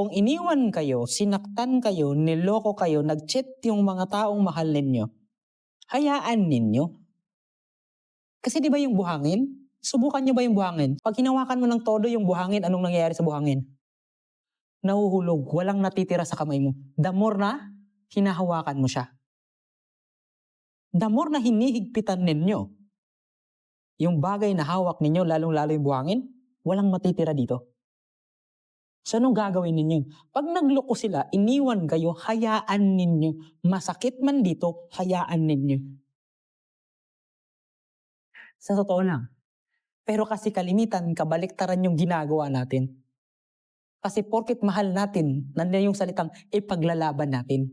Kung iniwan kayo, sinaktan kayo, niloko kayo, nag-cheat yung mga taong mahal ninyo, hayaan ninyo. Kasi di ba yung buhangin? Subukan nyo ba yung buhangin? Pag hinawakan mo ng todo yung buhangin, anong nangyayari sa buhangin? Nahuhulog, walang natitira sa kamay mo. The more na hinahawakan mo siya. The more na hinihigpitan ninyo yung bagay na hawak ninyo, lalong-lalo yung buhangin, walang matitira dito. So anong gagawin ninyo? Pag nagloko sila, iniwan kayo, hayaan ninyo. Masakit man dito, hayaan ninyo. Sa totoo lang. Pero kasi kalimitan, kabaliktaran yung ginagawa natin. Kasi porket mahal natin, nandiyan yung salitang ipaglalaban natin.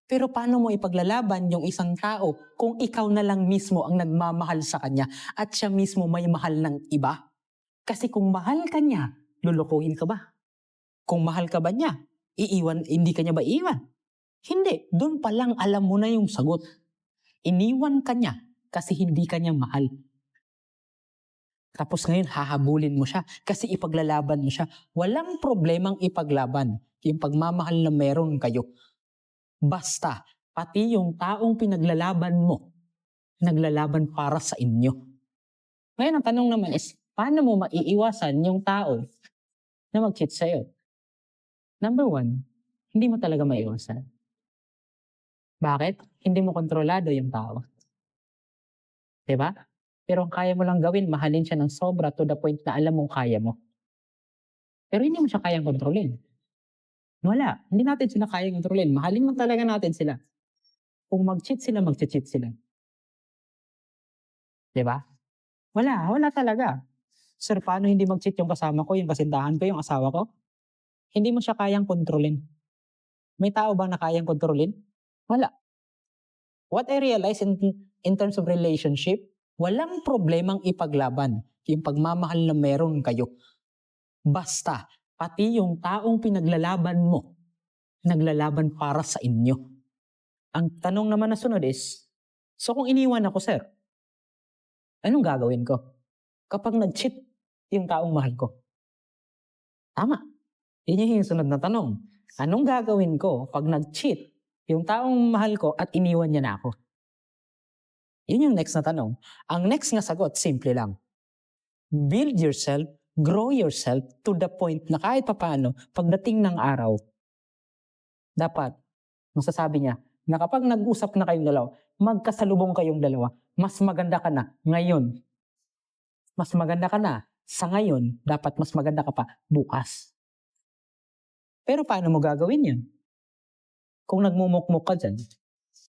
Pero paano mo ipaglalaban yung isang tao kung ikaw na lang mismo ang nagmamahal sa kanya at siya mismo may mahal ng iba? Kasi kung mahal ka niya, lulukuhin ka ba? Kung mahal ka ba niya, hindi ka niya ba iiwan? Hindi. Doon pa lang alam mo na yung sagot. Iniwan ka niya kasi hindi ka niya mahal. Tapos ngayon, hahabulin mo siya kasi ipaglalaban mo siya. Walang problemang ipaglaban yung pagmamahal na meron kayo. Basta, pati yung taong pinaglalaban mo, naglalaban para sa inyo. Ngayon, ang tanong naman is, paano mo maiiwasan yung tao na mag-cheat sa'yo? Number 1, hindi mo talaga maiwasan. Bakit? Hindi mo kontrolado yung tao. Diba? Pero ang kaya mo lang gawin, mahalin siya ng sobra to the point na alam mong kaya mo. Pero hindi mo siya kayang kontrolin. Wala. Hindi natin sila kayang kontrolin. Mahalin mo talaga natin sila. Kung mag-cheat sila, mag-cheat sila. Diba? Wala talaga. Sir, paano hindi mag-cheat yung kasama ko, yung kasintahan ko, yung asawa ko? Hindi mo siya kayang kontrolin. May tao bang na kayang kontrolin? Wala. What I realize in terms of relationship, walang problemang ipaglaban yung pagmamahal na meron kayo. Basta, pati yung taong pinaglalaban mo, naglalaban para sa inyo. Ang tanong naman na sunod is, so kung iniwan ako, sir, anong gagawin ko? Kapag nag-cheat yung taong mahal ko. Tama. Yun yung sunod na tanong. Anong gagawin ko pag nag-cheat yung taong mahal ko at iniwan niya na ako? Yun yung next na tanong. Ang next nga sagot, simple lang. Build yourself, grow yourself to the point na kahit papaano, pagdating ng araw, dapat, masasabi niya, na kapag nag-usap na kayong dalawa, magkasalubong kayong dalawa, mas maganda ka na ngayon. Mas maganda ka na sa ngayon, dapat mas maganda ka pa bukas. Pero paano mo gagawin yan? Kung nagmumukmuk ka dyan,